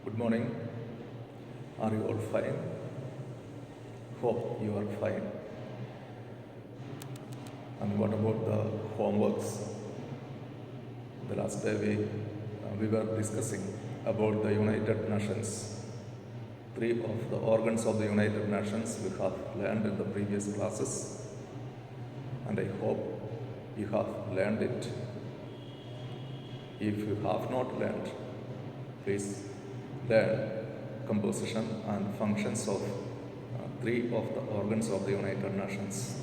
Good morning. Are you all fine? Hope you are fine. And what about the homeworks? The last day we were discussing about the United Nations. Three of the organs of the United Nations we have learned in the previous classes, and I hope you have learned it. If you have not learned, please learn composition and functions of three of the organs of the United Nations.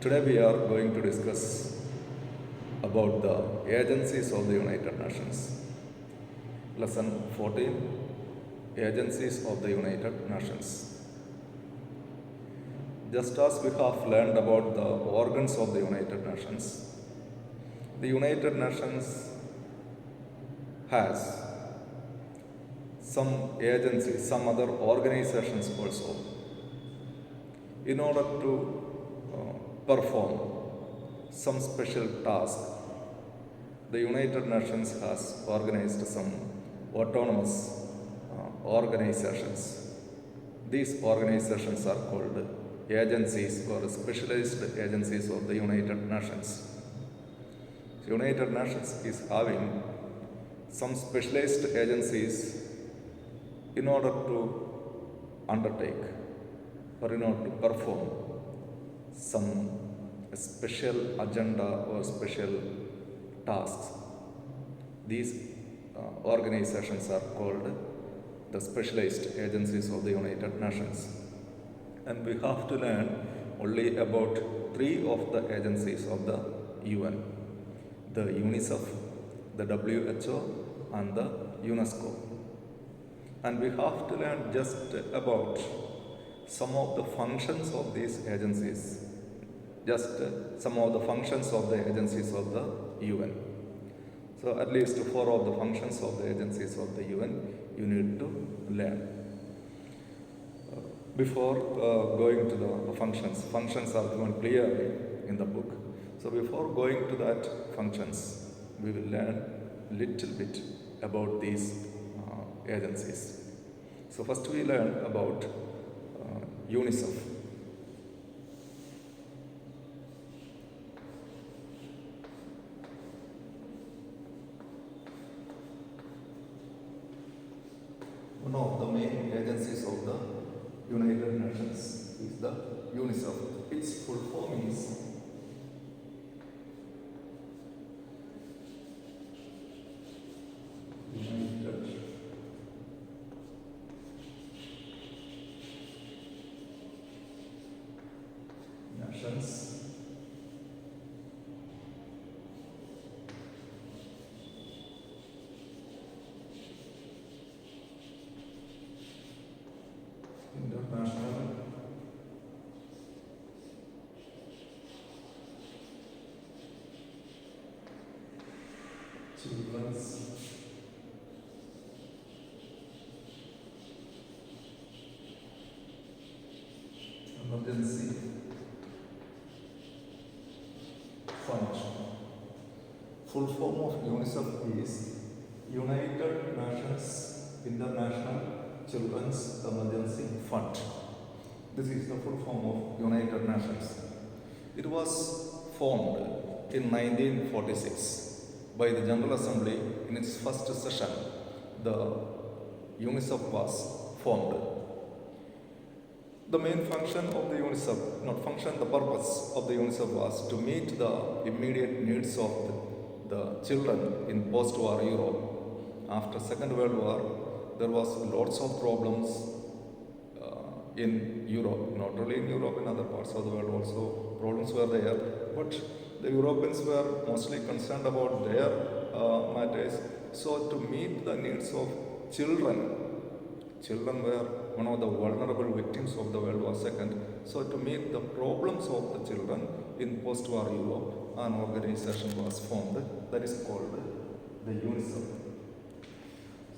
Today we are going to discuss about the agencies of the United Nations. Lesson 14, Agencies of the United Nations. Just as we have learned about the organs of the United Nations, the United Nations has some agencies, some other organizations also, in order to perform some special task. The United Nations has organized some autonomous organizations. These organizations are called agencies or specialized agencies of the United Nations. The United Nations is having some specialized agencies in order to undertake or in order to perform some special agenda or special tasks. These organizations are called the specialized agencies of the United Nations. And we have to learn only about three of the agencies of the UN: the Unicef, the WHO, and the Unesco. And we have to learn just about some of the functions of these agencies, just some of the functions of the agencies of the UN. So at least four of the functions of the agencies of the UN you need to learn. Before going to the functions are given clearly in the book. So before going to that functions, we will learn little bit about these agencies. So first we learn about UNICEF. One of the main agencies of the United Nations is the UNICEF. Its full form is United Nations International Children's Emergency Fund. Full form of UNICEF is United Nations International Children's Emergency Fund. This is the full form of United Nations. It was formed in 1946 by the General Assembly in its first session. The UNICEF was formed. The main function of the UNICEF, not function, the purpose of the UNICEF was to meet the immediate needs of the children in post-war Europe. After Second World War, there was lots of problems in Europe, not only in Europe, in other parts of the world also problems were there, but the Europeans were mostly concerned about their matters. So to meet the needs of children were one of the vulnerable victims of the World War II. So to meet the problems of the children in post-war Europe, an organization was formed that is called the UNICEF.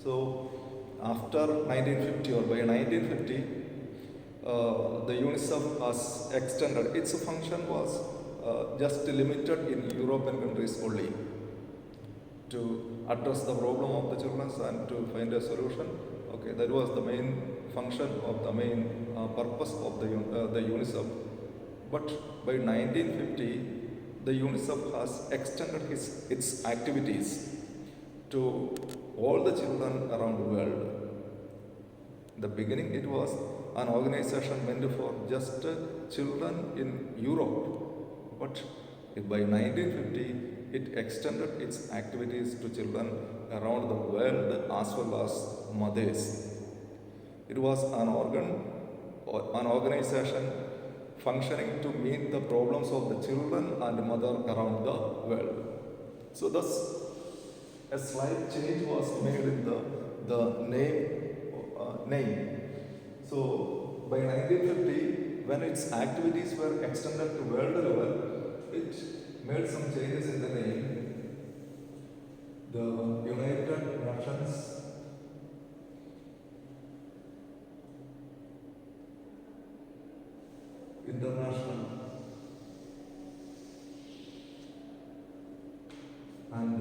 So after 1950 or by 1950, the UNICEF was extended. Its function was just limited in European countries only, to address the problem of the children and to find a solution. Okay, that was the main function of the main purpose of the UNICEF. But by 1950, the UNICEF has extended its activities to all the children around the world. In the beginning, it was an organization meant for just children in Europe, but by 1950, it extended its activities to children around the world as well as mothers. It was an organization functioning to meet the problems of the children and mother around the world. So thus, a slight change was made in the name. So by 1950, when its activities were extended to world level, it made some changes in the name. The United Nations International and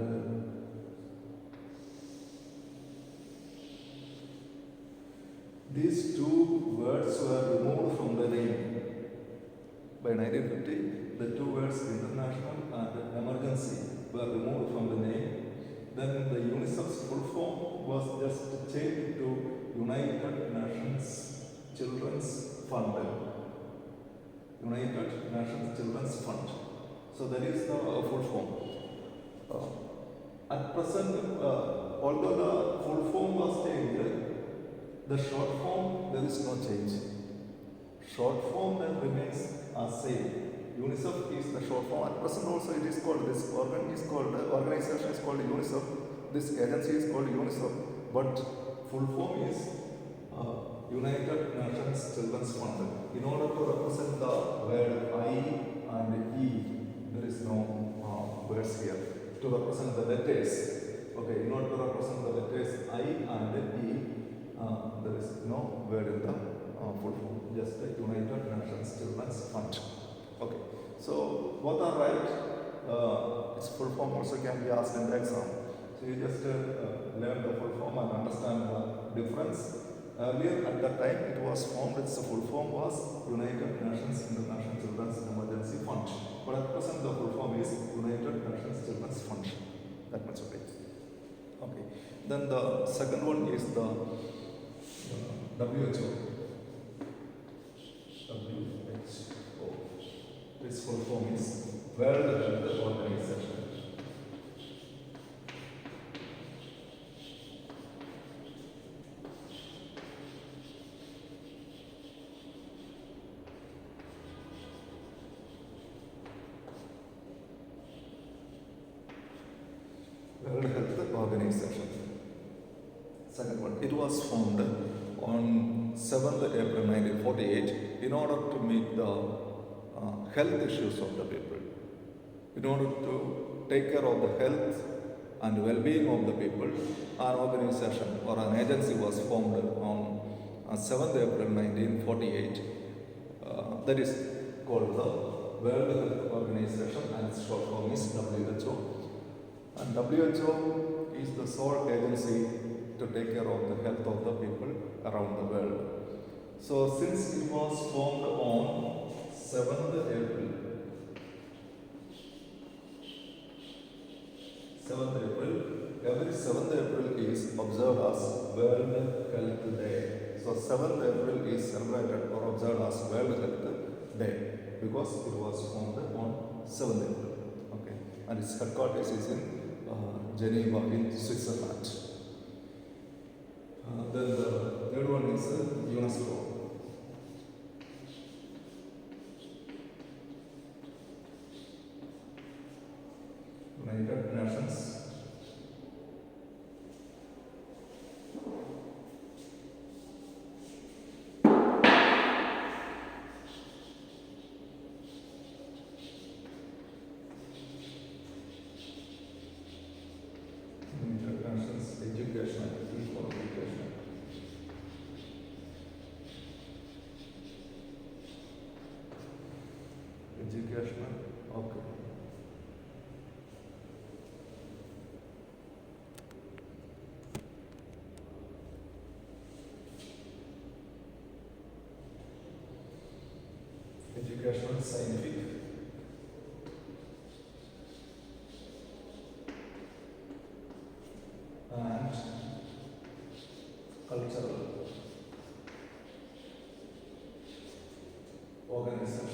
these two words were removed from the name. By 1950, the two words international and emergency were removed from the name. Then the UNICEF's full form was just changed to United Nations Children's Fund. United Nations Children's Fund. So that is the full form. At present, although the full form was changed, the short form, there is no change. Short form then remains as same. UNICEF is the short form. At present also it is called, this organization is called UNICEF. This agency is called UNICEF. But full form is United Nations Children's Fund. In order to represent the word I and E, there is no words here. To represent the letters. Okay, in order to represent the letters I and E, there is no word in the full form, just the United Nations Children's Fund. Okay, so both are right. Its full form also can be asked in the exam. So you just learn the full form and understand the difference. Earlier at that time it was formed, its full form was United Nations International Children's Emergency Fund. But at present the full form is United Nations Children's Fund. That much of it. Okay. Then the second one is the WHO. Its full form is World Health Organization. World Health Organization. Second one, it was formed on 7th April 1948 in order to meet the health issues of the people. In order to take care of the health and well-being of the people, an organization or an agency was formed on 7th April 1948. That is called the World Health Organization, and its short form is WHO. And WHO is the sole agency to take care of the health of the people around the world. So since it was formed on 7th April, 7th April, every 7th April is observed as World Health Day. So 7th April is celebrated or observed as World Health Day because it was formed on 7th April. Okay, and its headquarters is in Geneva in Switzerland. Then the third one is Unesco. United Nations Education, for education. Education, okay. educational, scientific, and cultural organization.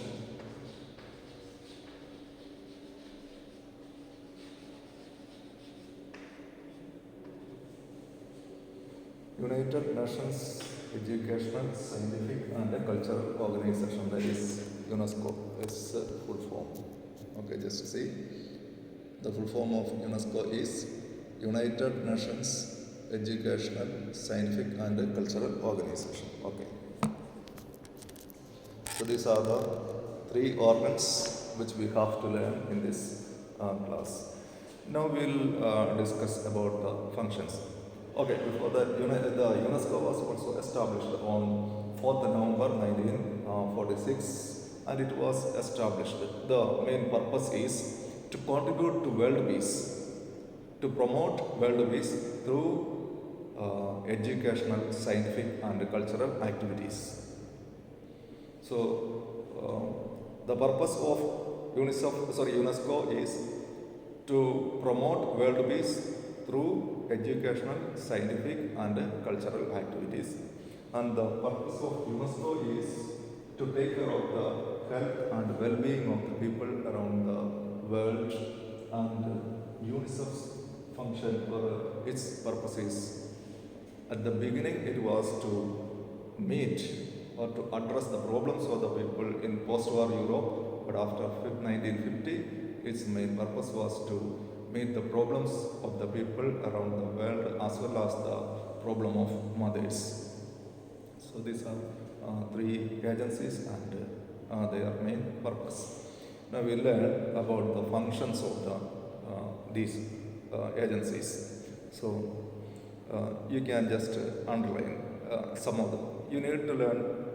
United Nations Educational, Scientific and Cultural Organization, that is UNESCO, is full form. Okay, just see. The full form of UNESCO is United Nations Educational, Scientific and Cultural Organization. Okay. So these are the three organs which we have to learn in this class. Now we will discuss about the functions. Okay, before that, the UNESCO was also established on 4th November 1946 and it was established. The main purpose is to contribute to world peace, to promote world peace through educational, scientific and cultural activities. So, the purpose of UNESCO is to promote world peace through educational, scientific and cultural activities. And the purpose of UNESCO is to take care of the health and well-being of the people around the world, and Unicef's function or its purpose is, at the beginning it was to meet or to address the problems of the people in post-war Europe, but after 1950 its main purpose was to meet the problems of the people around the world as well as the problem of mothers. So these are three agencies and their main purpose. Now we learn about the functions of these agencies. So you can just underline some of them. You need to learn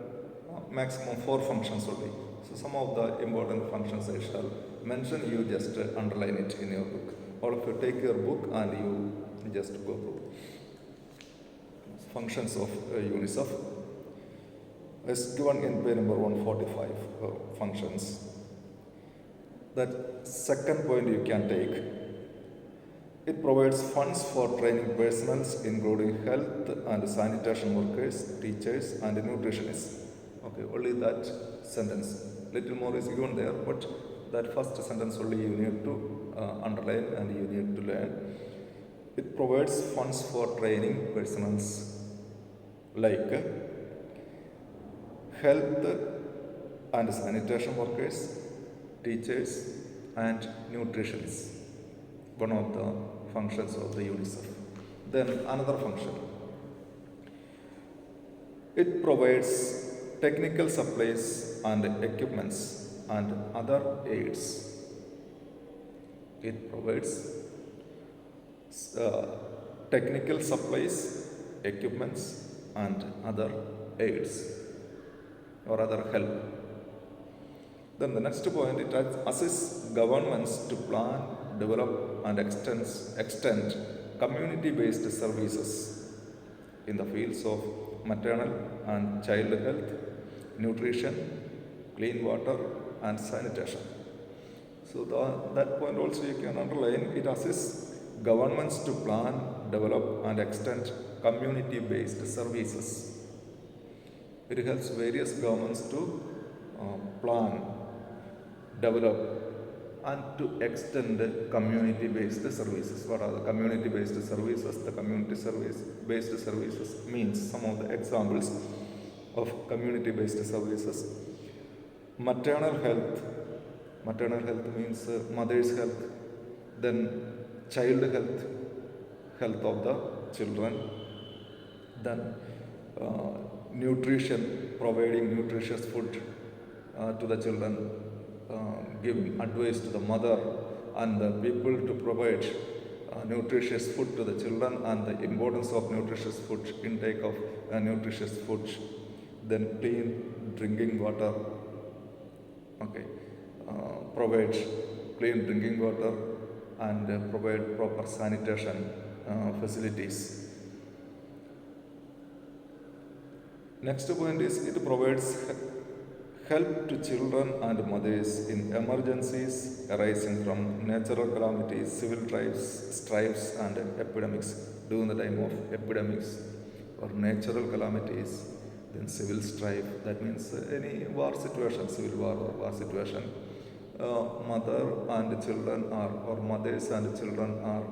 maximum 4 functions only. So some of the important functions I shall mention, you just underline it in your book. Or if you take your book and you just go through functions of UNICEF is given in page number 145 functions. That second point you can take. It provides funds for training personnel including health and sanitation workers, teachers and nutritionists. Okay, only that sentence. Little more is given there, but that first sentence only you need to underline and you need to learn. It provides funds for training personnel like health and sanitation workers, teachers and nutritionists. One of the functions of the UNICEF. Then another function. It provides technical supplies and equipments and other aids. It provides technical supplies, equipments and other aids or other help. Then the next point, it assists governments to plan, develop and extend community-based services in the fields of maternal and child health, nutrition, clean water and sanitation. So that point also you can underline. It assists governments to plan, develop and extend community-based services. It helps various governments to plan, develop and to extend community-based services. What are the community-based services? The community-based services means some of the examples of community-based services. Maternal health. Maternal health means mother's health. Then child health, health of the children. Then nutrition, providing nutritious food to the children, giving advice to the mother and the people to provide nutritious food to the children and the importance of nutritious food, intake of nutritious food. Then clean drinking water. Okay, provide clean drinking water and provide proper sanitation facilities. Next point is it provides help to children and mothers in emergencies arising from natural calamities, civil strifes, and epidemics. During the time of epidemics or natural calamities, then civil strife, that means any war situation, civil war or war situation, mother and children are, or mothers and children are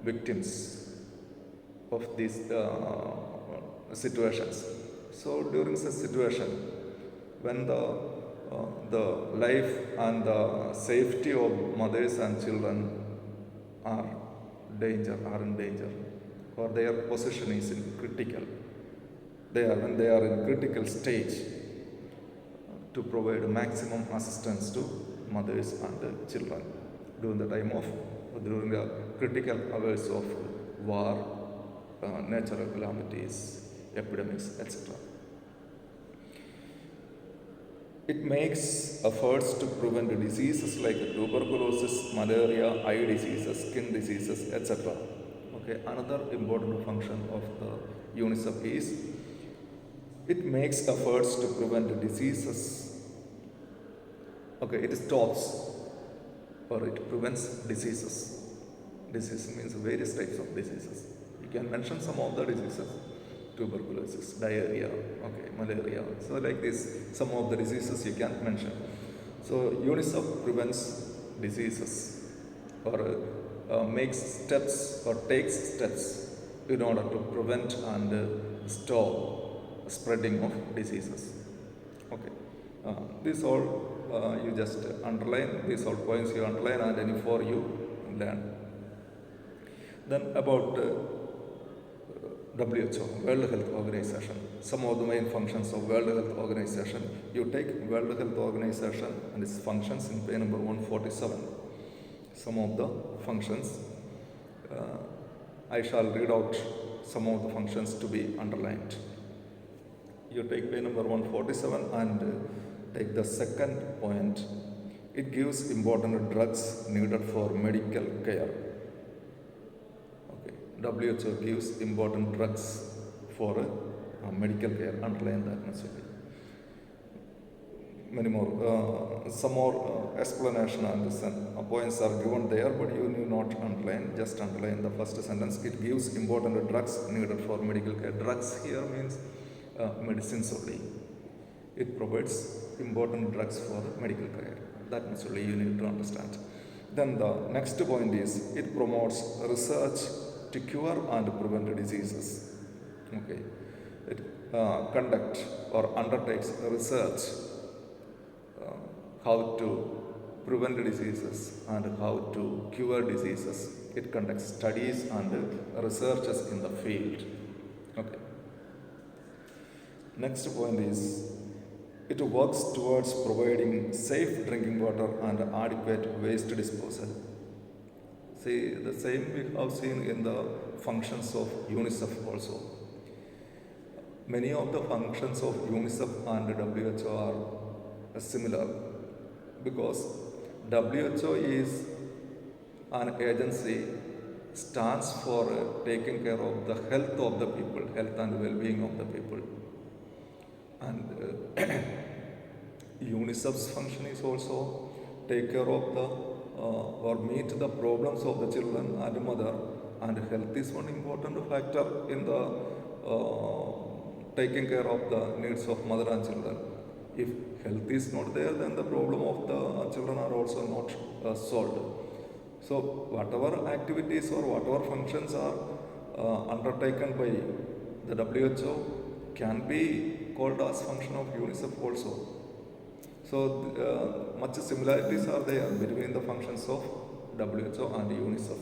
victims of these situations. So during such situation, when the life and the safety of mothers and children are in danger, or their position is in critical, when they are in critical stage, to provide maximum assistance to mothers and children during the critical hours of war, natural calamities, epidemics, etc. It makes efforts to prevent diseases like tuberculosis, malaria, eye diseases, skin diseases, etc. Okay, another important function of the Unicef is it makes efforts to prevent diseases. Okay, it stops or it prevents diseases. Disease means various types of diseases. You can mention some of the diseases: tuberculosis, diarrhea, okay, malaria. So like this, some of the diseases you can mention. So UNICEF prevents diseases or makes steps or takes steps in order to prevent and stop spreading of diseases. Okay, these all you just underline. These all points you underline and any for you learn. Then about WHO, World Health Organization. Some of the main functions of World Health Organization. You take World Health Organization and its functions in page number 147. Some of the functions. I shall read out some of the functions to be underlined. You take page number 147 and take the second point. It gives important drugs needed for medical care. WHO gives important drugs for medical care. Underline that much. Many more. Some more explanation and points are given there, but you need not underline. Just underline the first sentence. It gives important drugs needed for medical care. Drugs here means medicines only. It provides important drugs for medical care. That much only you need to understand. Then the next point is it promotes research to cure and prevent diseases. Okay, it conducts or undertakes research how to prevent diseases and how to cure diseases. It conducts studies and researches in the field. Okay. Next point is it works towards providing safe drinking water and adequate waste disposal. See, the same we have seen in the functions of UNICEF also. Many of the functions of UNICEF and WHO are similar because WHO is an agency stands for taking care of the health of the people, health and well-being of the people. And UNICEF's function is also take care of the or meet the problems of the children and mother, and health is one important factor in the taking care of the needs of mother and children. If health is not there, then the problem of the children are also not solved. So whatever activities or whatever functions are undertaken by the WHO can be called as function of UNICEF also. So much similarities are there between the functions of WHO and UNICEF.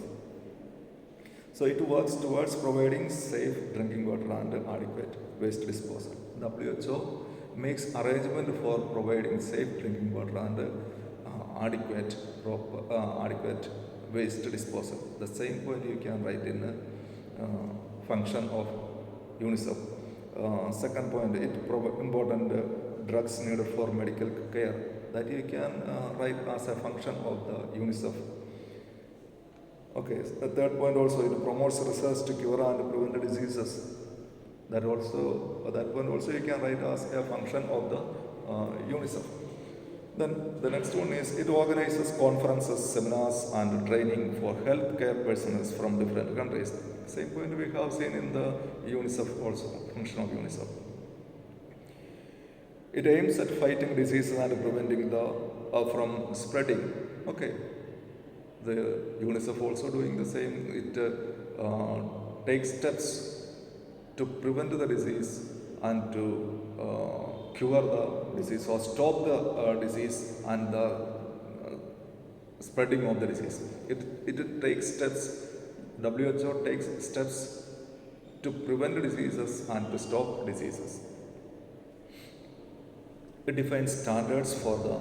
So it works towards providing safe drinking water and adequate waste disposal. WHO makes arrangement for providing safe drinking water and adequate waste disposal. The same point you can write in function of UNICEF. Second point, it provides important drugs needed for medical care. That you can write as a function of the UNICEF. Okay, the third point also, it promotes research to cure and prevent diseases. That point also you can write as a function of the Unicef. Then the next one is it organizes conferences, seminars, and training for healthcare personnel from different countries. Same point we have seen in the Unicef also, function of Unicef. It aims at fighting diseases and preventing the from spreading. Okay, the UNICEF also doing the same. It takes steps to prevent the disease and to cure the disease or stop the disease and the spreading of the disease. It takes steps. WHO takes steps to prevent diseases and to stop diseases. It defines standards for the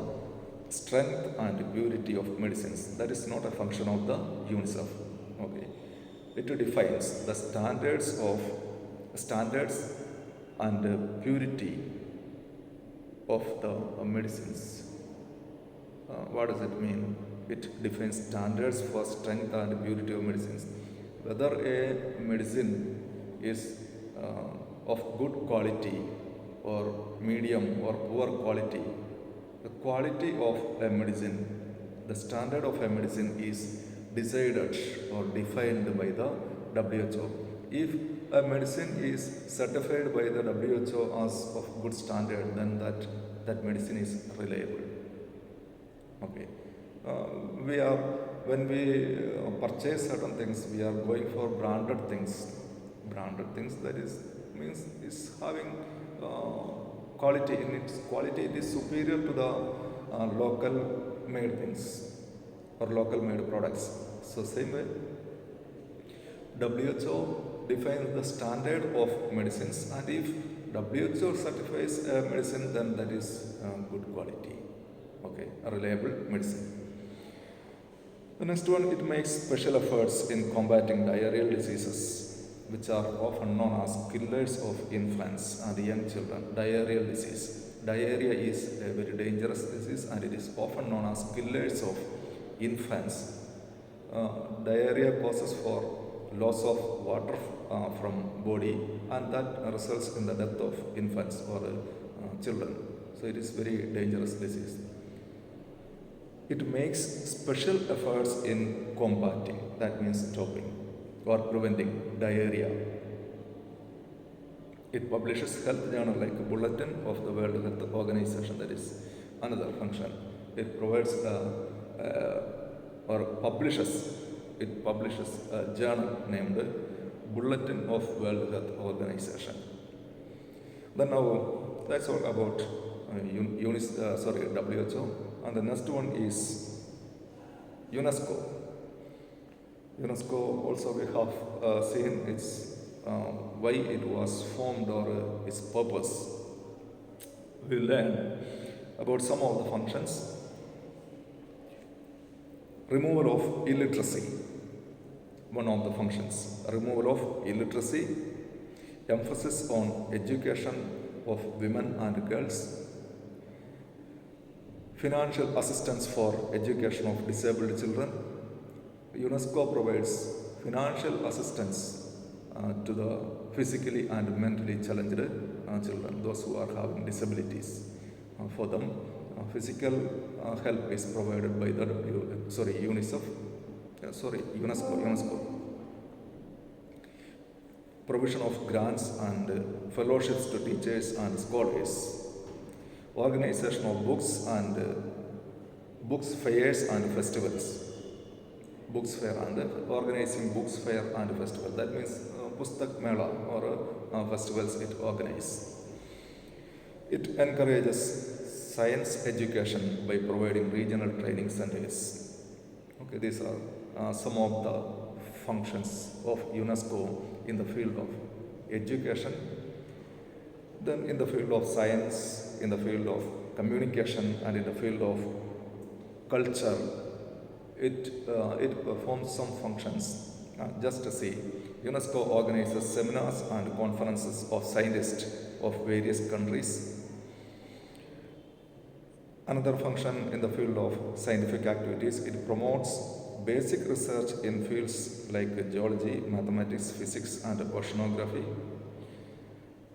strength and purity of medicines. That is not a function of the UNICEF. Okay. It defines the standards and purity of the medicines. What does it mean? It defines standards for strength and purity of medicines. Whether a medicine is of good quality or medium or poor quality, the quality of a medicine, the standard of a medicine is decided or defined by the WHO. If a medicine is certified by the WHO as of good standard, then that medicine is reliable. Okay. When we purchase certain things, we are going for branded things. Branded things, that is having quality. In its quality, it is superior to the local made things or local made products. So same way, WHO defines the standard of medicines, and if WHO certifies a medicine, then that is good quality. Okay, a reliable medicine. The next one, it makes special efforts in combating diarrheal diseases, which are often known as killers of infants and young children. Diarrheal disease. Diarrhea is a very dangerous disease and it is often known as killers of infants. Diarrhea causes for loss of water from body, and that results in the death of infants or children. So it is very dangerous disease. It makes special efforts in combating, that means stopping or preventing diarrhea. It publishes health journal like a bulletin of the World Health Organization, that is another function. It provides it publishes a journal named Bulletin of World Health Organization. Then now that's all about WHO. And the next one is Unesco. Unesco also we have seen its why it was formed or its purpose. We learn about some of the functions. Removal of illiteracy, one of the functions. Removal of illiteracy, emphasis on education of women and girls, financial assistance for education of disabled children. UNESCO provides financial assistance to the physically and mentally challenged children, those who are having disabilities. For them, physical help is provided by the UNESCO. Provision of grants and fellowships to teachers and scholars. Organization of books fairs and festivals. Books fair and organizing books fair and festival. That means Pustak Mela or festivals it organizes. It encourages science education by providing regional training centers. Okay, these are some of the functions of UNESCO in the field of education. Then in the field of science, in the field of communication, and in the field of culture, it performs some functions. Just to see, UNESCO organizes seminars and conferences of scientists of various countries. Another function in the field of scientific activities, it promotes basic research in fields like geology, mathematics, physics, and oceanography.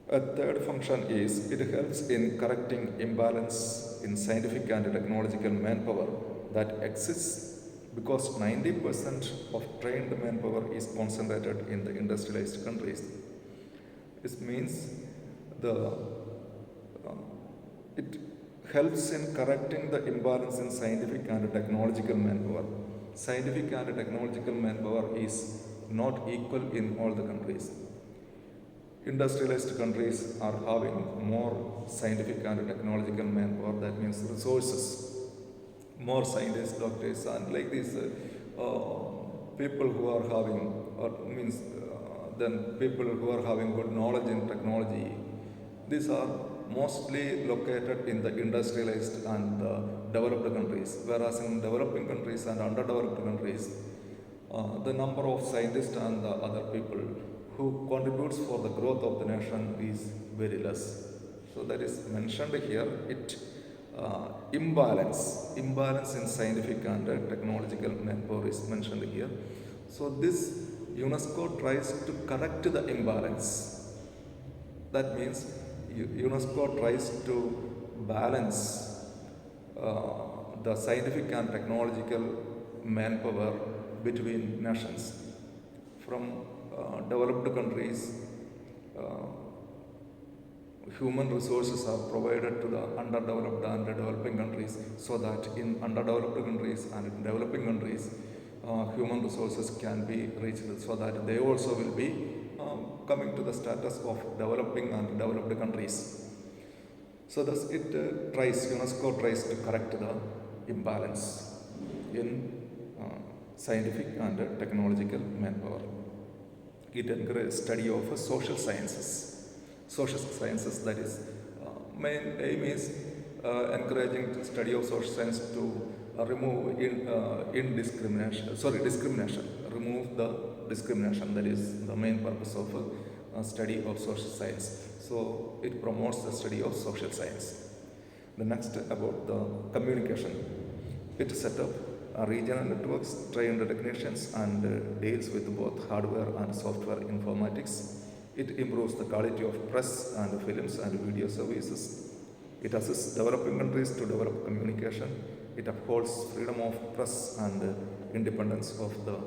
A third function is it helps in correcting imbalance in scientific and technological manpower that exists because 90% of trained manpower is concentrated in the industrialized countries. This means the it helps in correcting the imbalance in scientific and technological manpower. Scientific and technological manpower is not equal in all the countries. Industrialized countries are having more scientific and technological manpower, that means resources, more scientists, doctors, and like these people who are having, or means then people who are having good knowledge in technology. These are mostly located in the industrialized and developed countries, whereas in developing countries and underdeveloped countries, the number of scientists and the other people who contributes for the growth of the nation is very less. So that is mentioned here. Imbalance in scientific and technological manpower is mentioned here. So this UNESCO tries to correct the imbalance. That means UNESCO tries to balance the scientific and technological manpower between nations. From developed countries, human resources are provided to the underdeveloped and developing countries, so that in underdeveloped countries and in developing countries, human resources can be reached, so that they also will be coming to the status of developing and developed countries. So thus UNESCO tries to correct the imbalance in scientific and technological manpower. It encourages study of social sciences. Social sciences, that is, main aim is encouraging the study of social science to remove discrimination. Remove the discrimination. That is the main purpose of study of social science. So it promotes the study of social science. The next about the communication. It set up regional networks, trained technicians, and deals with both hardware and software informatics. It improves the quality of press and films and video services. It assists developing countries to develop communication. It upholds freedom of press and independence of the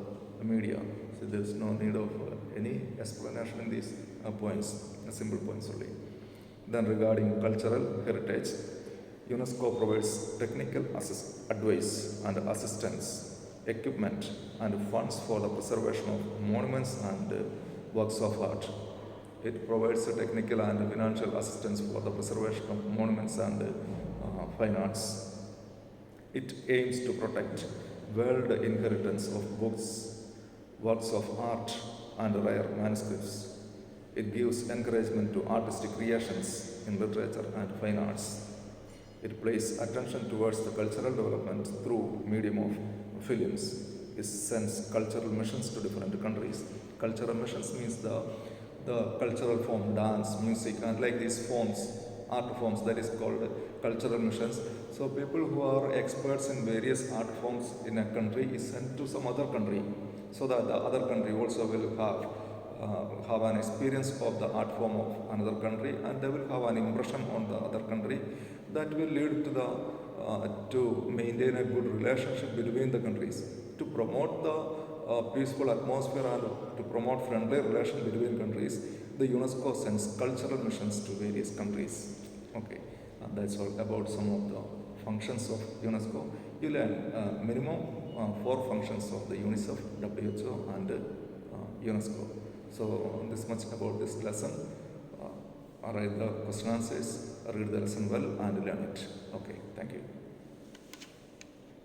media. So there is no need of any explanation in these points, simple points only. Then regarding cultural heritage, UNESCO provides technical advice and assistance, equipment, and funds for the preservation of monuments and works of art. It provides technical and financial assistance for the preservation of monuments and fine arts. It aims to protect world inheritance of books, works of art, and rare manuscripts. It gives encouragement to artistic creations in literature and fine arts. It pays attention towards the cultural development through medium of films. It sends cultural missions to different countries. Cultural missions means the cultural form, dance, music, and like these forms, art forms, that is called cultural missions. So people who are experts in various art forms in a country is sent to some other country, so that the other country also will have an experience of the art form of another country, and they will have an impression on the other country that will lead to to maintain a good relationship between the countries, to promote the peaceful atmosphere and to promote friendly relation between countries. The UNESCO sends cultural missions to various countries. Okay, that's all about some of the functions of UNESCO. You learn minimum 4 functions of the Unicef, WHO, and UNESCO. So this much about this lesson. Write the question answers, read the lesson well, and learn it. Okay, thank you.